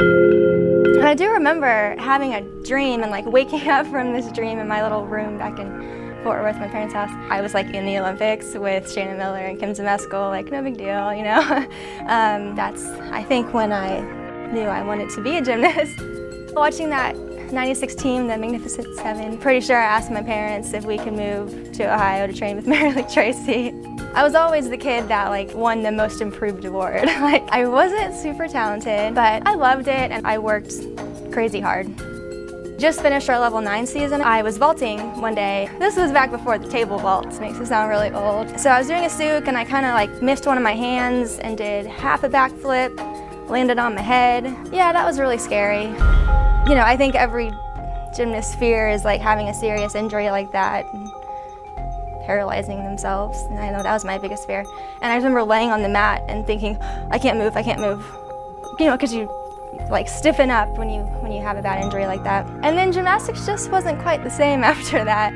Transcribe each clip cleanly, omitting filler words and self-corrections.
I do remember having a dream and like waking up from this dream in my little room back in Fort Worth, my parents' house. I was like in the Olympics with Shannon Miller and Kim Zmeskal, like no big deal, you know. That's, I think, when I knew I wanted to be a gymnast. Watching that 96 team, the Magnificent Seven, pretty sure I asked my parents if we could move to Ohio to train with Mary Lee Tracy. I was always the kid that like won the most improved award. Like, I wasn't super talented, but I loved it and I worked crazy hard. Just finished our level 9 season. I was vaulting one day. This was back before the table vaults. Makes it sound really old. So I was doing a souk and I kind of like missed one of my hands and did half a backflip, landed on my head. Yeah, that was really scary. You know, I think every gymnast's fear is like having a serious injury like that, and paralyzing themselves. And I know that was my biggest fear. And I remember laying on the mat and thinking, I can't move, I can't move. You know, because you like stiffen up when you have a bad injury like that. And then gymnastics just wasn't quite the same after that.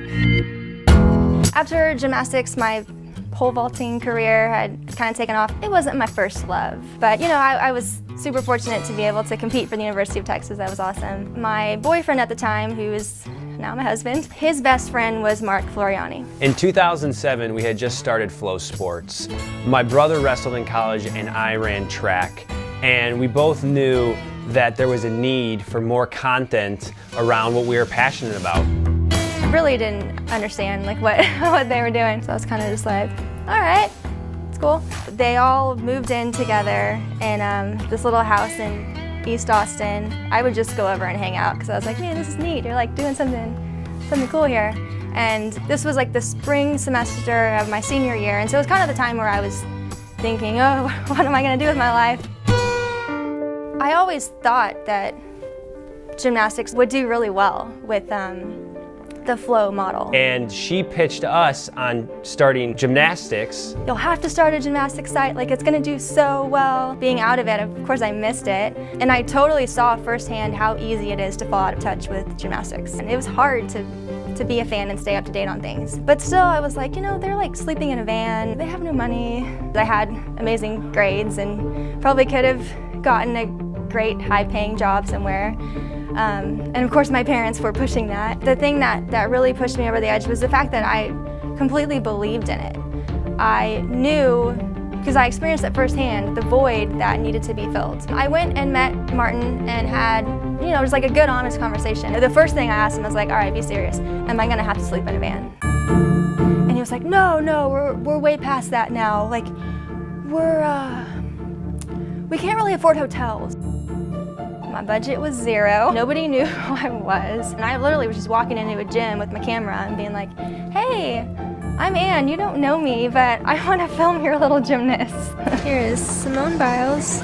After gymnastics, my pole vaulting career had kind of taken off. It wasn't my first love, but you know, I was super fortunate to be able to compete for the University of Texas. That was awesome. My boyfriend at the time, who is now my husband, his best friend was Mark Floriani. In 2007, we had just started Flow Sports. My brother wrestled in college and I ran track, and we both knew that there was a need for more content around what we were passionate about. I really didn't understand like what they were doing, so I was kind of just like, all right, it's cool. They all moved in together in this little house in East Austin. I would just go over and hang out because I was like, man, this is neat. You're like doing something cool here. And this was like the spring semester of my senior year, and so it was kind of the time where I was thinking, oh, what am I going to do with my life? I always thought that gymnastics would do really well with the flow model. And she pitched us on starting gymnastics. You'll have to start a gymnastics site, like it's gonna do so well. Being out of it, of course I missed it. And I totally saw firsthand how easy it is to fall out of touch with gymnastics. And it was hard to be a fan and stay up to date on things. But still, I was like, you know, they're like sleeping in a van, they have no money. I had amazing grades and probably could have gotten a great high-paying job somewhere. And of course my parents were pushing that. The thing that really pushed me over the edge was the fact that I completely believed in it. I knew, because I experienced it firsthand, the void that needed to be filled. I went and met Martin and had, you know, just like a good, honest conversation. The first thing I asked him was like, all right, be serious. Am I gonna have to sleep in a van? And he was like, no, we're way past that now. Like, we can't really afford hotels. My budget was zero. Nobody knew who I was. And I literally was just walking into a gym with my camera and being like, hey, I'm Ann, you don't know me, but I want to film your little gymnast. Here is Simone Biles,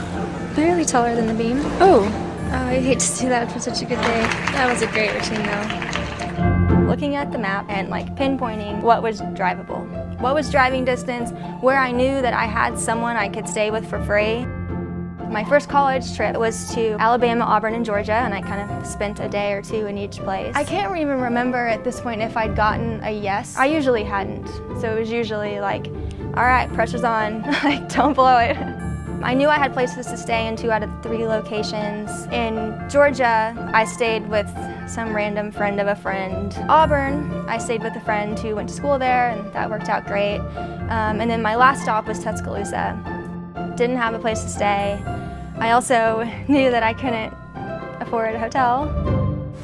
barely taller than the beam. Oh, I hate to see that for such a good day. That was a great routine though. Looking at the map and like pinpointing what was drivable. What was driving distance, where I knew that I had someone I could stay with for free. My first college trip was to Alabama, Auburn, and Georgia, and I kind of spent a day or two in each place. I can't even remember at this point if I'd gotten a yes. I usually hadn't, so it was usually like, all right, pressure's on, like don't blow it. I knew I had places to stay in 2 out of 3 locations. In Georgia, I stayed with some random friend of a friend. Auburn, I stayed with a friend who went to school there, and that worked out great. And then my last stop was Tuscaloosa. Didn't have a place to stay. I also knew that I couldn't afford a hotel.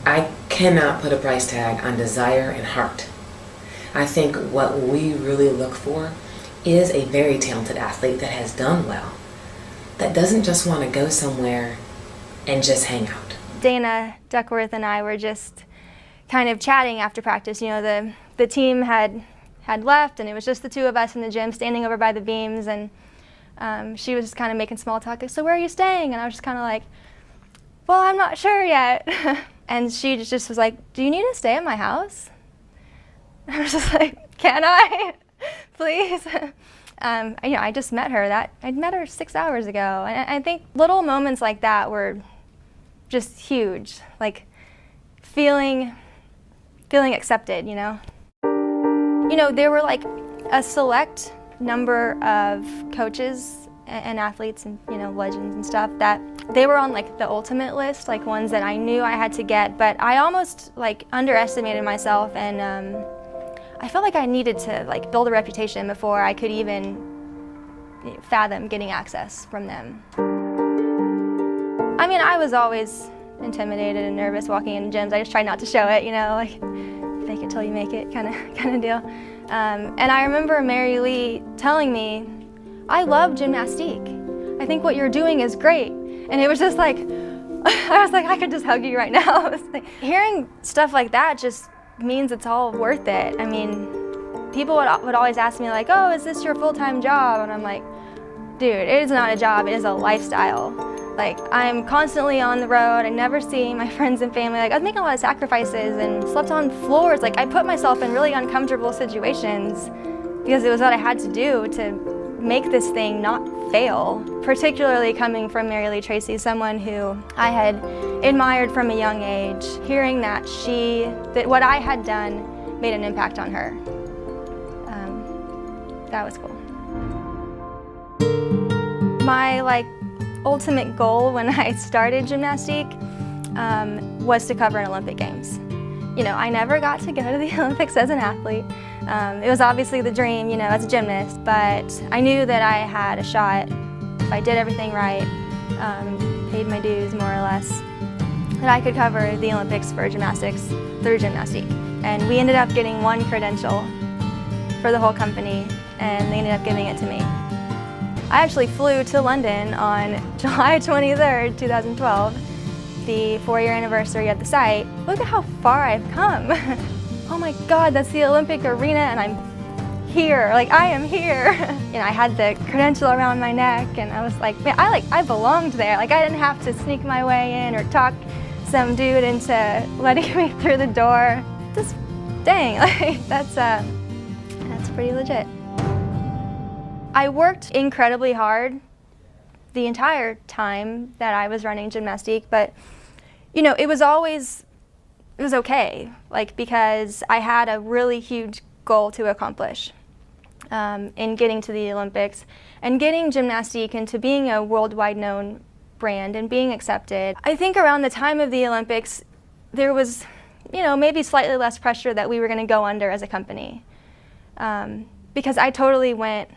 I cannot put a price tag on desire and heart. I think what we really look for is a very talented athlete that has done well, that doesn't just want to go somewhere and just hang out. Dana Duckworth and I were just kind of chatting after practice. You know, the team had left and it was just the 2 of us in the gym standing over by the beams, and she was just kind of making small talk. So where are you staying? And I was just kind of like, well, I'm not sure yet. And she just was like, do you need to stay at my house? I was just like, can I? Please? You know, I just met her. I'd met her 6 hours ago. And I think little moments like that were just huge. Like feeling accepted, you know? You know, there were like a select number of coaches and athletes and, you know, legends and stuff, that they were on like the ultimate list, like ones that I knew I had to get, but I almost like underestimated myself, and I felt like I needed to like build a reputation before I could even fathom getting access from them. I mean, I was always intimidated and nervous walking in gyms. I just tried not to show it, you know, like fake it till you make it kind of deal. And I remember Mary Lee telling me, "I love gymnastics. I think what you're doing is great." And it was just like, I was like, I could just hug you right now. Like, hearing stuff like that just means it's all worth it. I mean, people would always ask me like, "Oh, is this your full-time job?" And I'm like, dude, it is not a job, it is a lifestyle. Like, I'm constantly on the road, I never see my friends and family. Like, I was making a lot of sacrifices and slept on floors. Like, I put myself in really uncomfortable situations because it was what I had to do to make this thing not fail. Particularly coming from Mary Lee Tracy, someone who I had admired from a young age, hearing that what I had done made an impact on her. That was cool. My ultimate goal when I started gymnastics was to cover an Olympic Games. You know, I never got to go to the Olympics as an athlete. It was obviously the dream, you know, as a gymnast, but I knew that I had a shot if I did everything right, paid my dues more or less, that I could cover the Olympics for gymnastics through gymnastics. And we ended up getting one credential for the whole company, and they ended up giving it to me. I actually flew to London on July 23rd, 2012, the 4-year anniversary of the site. Look at how far I've come. Oh my God, that's the Olympic arena and I'm here, like I am here. You know, I had the credential around my neck and I was like, man, I belonged there. Like, I didn't have to sneak my way in or talk some dude into letting me through the door. Just, dang, like that's pretty legit. I worked incredibly hard the entire time that I was running gymnastics, but you know, it was okay, like, because I had a really huge goal to accomplish in getting to the Olympics and getting gymnastics into being a worldwide known brand and being accepted. I think around the time of the Olympics, there was, you know, maybe slightly less pressure that we were going to go under as a company, because I totally went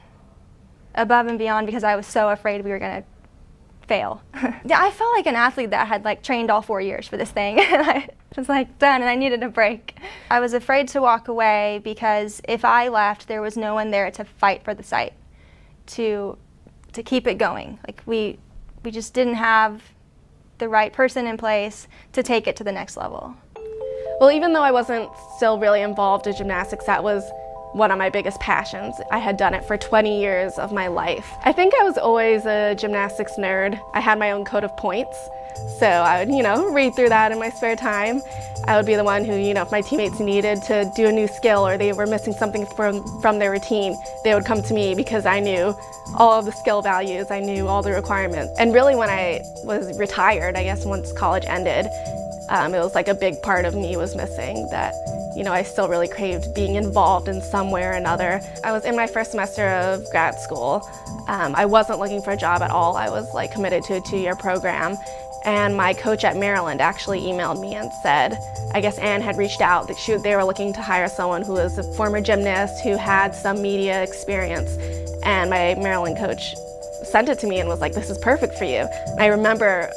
above and beyond because I was so afraid we were going to fail. Yeah, I felt like an athlete that had trained all 4 years for this thing. And I was done, and I needed a break. I was afraid to walk away because if I left, there was no one there to fight for the site, to keep it going. Like, we just didn't have the right person in place to take it to the next level. Well, even though I wasn't still really involved in gymnastics, that was one of my biggest passions. I had done it for 20 years of my life. I think I was always a gymnastics nerd. I had my own code of points, so I would, you know, read through that in my spare time. I would be the one who, you know, if my teammates needed to do a new skill or they were missing something from their routine, they would come to me because I knew all of the skill values, I knew all the requirements. And really when I was retired, I guess once college ended, it was like a big part of me was missing, that, you know, I still really craved being involved in some way or another. I was in my first semester of grad school. I wasn't looking for a job at all. I was committed to a 2-year program. And my coach at Maryland actually emailed me and said, I guess Anne had reached out, that they were looking to hire someone who was a former gymnast who had some media experience. And my Maryland coach sent it to me and was like, this is perfect for you. And I remember,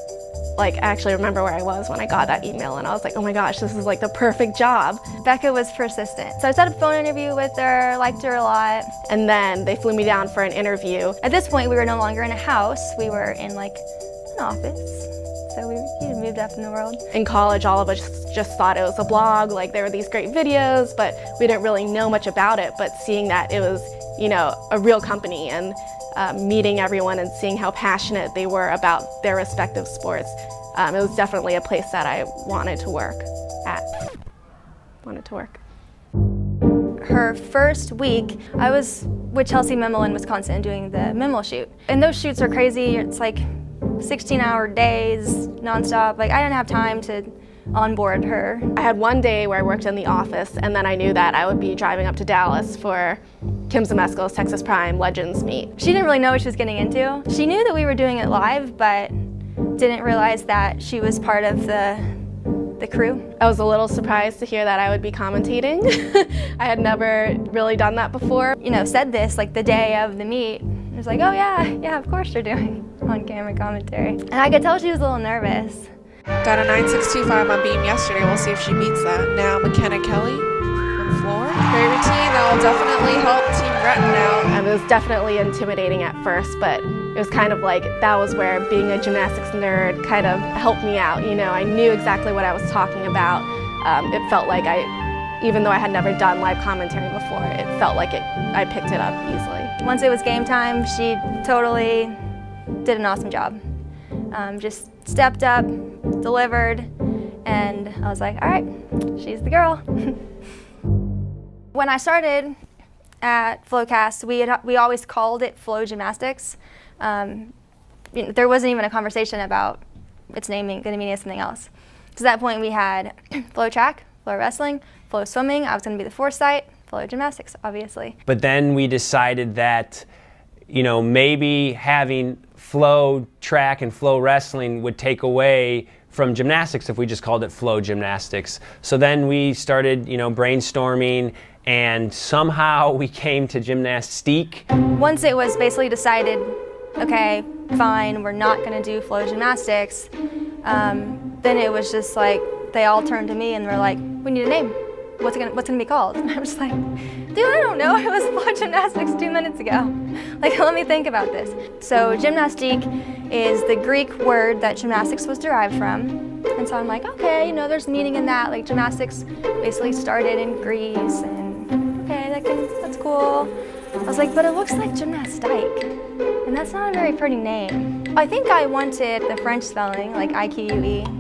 I actually remember where I was when I got that email, and I was like, oh my gosh, this is the perfect job. Becca was persistent. So I set up a phone interview with her, liked her a lot. And then they flew me down for an interview. At this point, we were no longer in a house. We were in an office. So we moved up in the world. In college, all of us just thought it was a blog, there were these great videos, but we didn't really know much about it. But seeing that it was, you know, a real company, and meeting everyone and seeing how passionate they were about their respective sports, it was definitely a place that I wanted to work at. Her first week, I was with Chelsea Mimmel in Wisconsin doing the Mimmel shoot. And those shoots are crazy. It's 16-hour days, nonstop. I didn't have time to onboard her. I had one day where I worked in the office, and then I knew that I would be driving up to Dallas for Kim Zemesco's Texas Prime Legends meet. She didn't really know what she was getting into. She knew that we were doing it live, but didn't realize that she was part of the crew. I was a little surprised to hear that I would be commentating. I had never really done that before. You know, said this like the day of the meet. I was like, oh yeah, of course you're doing on-camera commentary. And I could tell she was a little nervous. Got a 9.625 on beam yesterday. We'll see if she beats that. Now McKenna Kelly from floor. Great routine. That will definitely help Team Breton out. It was definitely intimidating at first, but it was kind of like that was where being a gymnastics nerd kind of helped me out. You know, I knew exactly what I was talking about. It felt like even though I had never done live commentary before, it felt like I picked it up easily. Once it was game time, she totally did an awesome job. Just stepped up, delivered, and I was like, all right, she's the girl. When I started at FloCast, we always called it FloGymnastics. You know, there wasn't even a conversation about its naming going to mean something else. To that point, we had Flow Track, Flow Wrestling, Flow Swimming. I was going to be the foresight, FloGymnastics, obviously. But then we decided that, you know, maybe having Flow Track and Flow Wrestling would take away from gymnastics if we just called it FloGymnastics. So then we started, you know, brainstorming, and somehow we came to Gymnastique. Once it was basically decided, okay, fine, we're not going to do FloGymnastics, then it was just like they all turned to me and were like, we need a name. What's it gonna be called? And I was like, dude, I don't know. It was FloGymnastics 2 minutes ago. Like, let me think about this. So Gymnastique is the Greek word that gymnastics was derived from. And so I'm like, okay, you know, there's meaning in that. Like, gymnastics basically started in Greece, and okay, that's cool. I was like, but it looks like gymnastique, and that's not a very pretty name. I think I wanted the French spelling, like IQUE.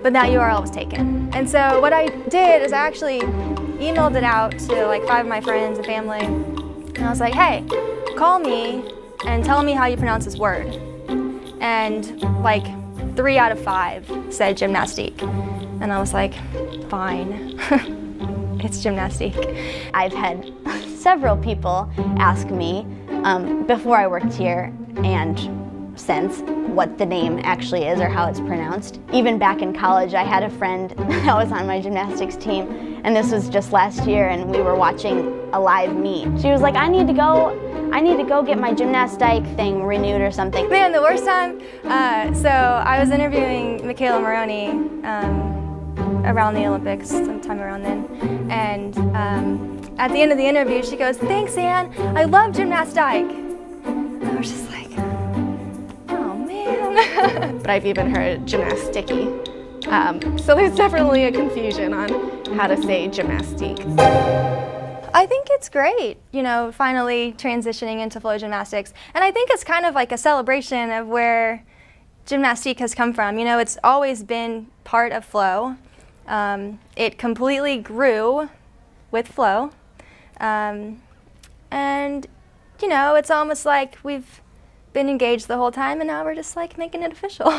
But that URL was taken. And so what I did is I actually emailed it out to like 5 of my friends and family. And I was like, hey, call me and tell me how you pronounce this word. And like 3 out of 5 said gymnastique. And I was like, fine, it's gymnastique. I've had several people ask me before I worked here and since what the name actually is or how it's pronounced. Even back in college, I had a friend that was on my gymnastics team, and this was just last year, and we were watching a live meet. She was like, I need to go get my gymnastique thing renewed or something. Man, the worst time, so I was interviewing Michaela Maroney around the Olympics, sometime around then, and at the end of the interview, she goes, thanks, Ann, I love gymnastique. And I was just like, but I've even heard gymnasticky. So there's definitely a confusion on how to say gymnastique. I think it's great, you know, finally transitioning into FloGymnastics. And I think it's kind of like a celebration of where gymnastique has come from. You know, it's always been part of Flow. It completely grew with Flow. And, you know, it's almost like we've been engaged the whole time, and now we're just like making it official.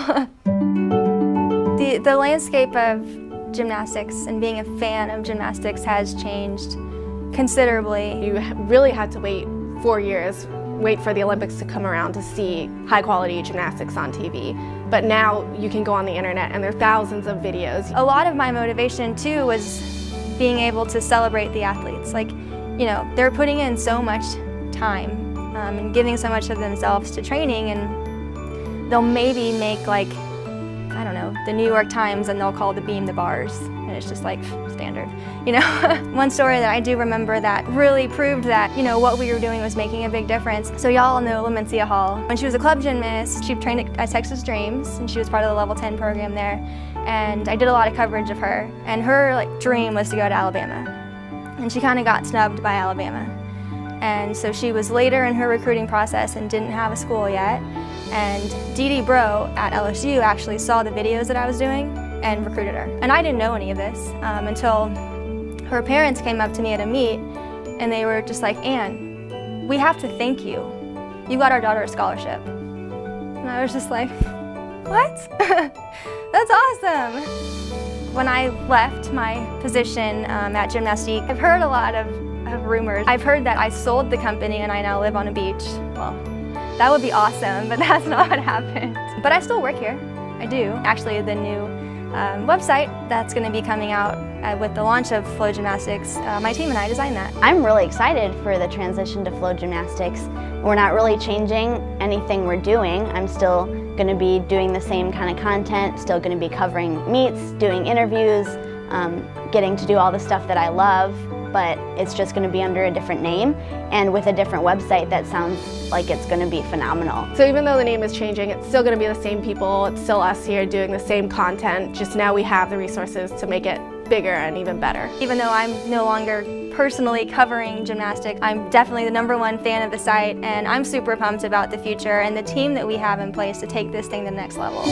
The landscape of gymnastics and being a fan of gymnastics has changed considerably. You really had to wait 4 years, wait for the Olympics to come around to see high quality gymnastics on TV. But now you can go on the internet and there are thousands of videos. A lot of my motivation too was being able to celebrate the athletes. Like, you know, they're putting in so much time and giving so much of themselves to training, and they'll maybe make like, I don't know, the New York Times, and they'll call the beam the bars, and it's just like standard, you know? One story that I do remember that really proved that, you know, what we were doing was making a big difference. So y'all know Lamencia Hall. When she was a club gymnast, she trained at Texas Dreams, and she was part of the level 10 program there, and I did a lot of coverage of her, and her like dream was to go to Alabama, and she kind of got snubbed by Alabama. And so she was later in her recruiting process and didn't have a school yet. And Dee Dee Bro at LSU actually saw the videos that I was doing and recruited her. And I didn't know any of this until her parents came up to me at a meet, and they were just like, Ann, we have to thank you. You got our daughter a scholarship. And I was just like, what? That's awesome. When I left my position at Gymnastique, I've heard a lot of of rumors. I've heard that I sold the company and I now live on a beach. Well, that would be awesome, but that's not what happened. But I still work here. I do. Actually, the new website that's going to be coming out with the launch of FloGymnastics, my team and I designed that. I'm really excited for the transition to FloGymnastics. We're not really changing anything we're doing. I'm still going to be doing the same kind of content, still going to be covering meets, doing interviews, getting to do all the stuff that I love, but it's just going to be under a different name and with a different website that sounds like it's going to be phenomenal. So even though the name is changing, it's still going to be the same people, it's still us here doing the same content, just now we have the resources to make it bigger and even better. Even though I'm no longer personally covering gymnastics, I'm definitely the #1 fan of the site, and I'm super pumped about the future and the team that we have in place to take this thing to the next level.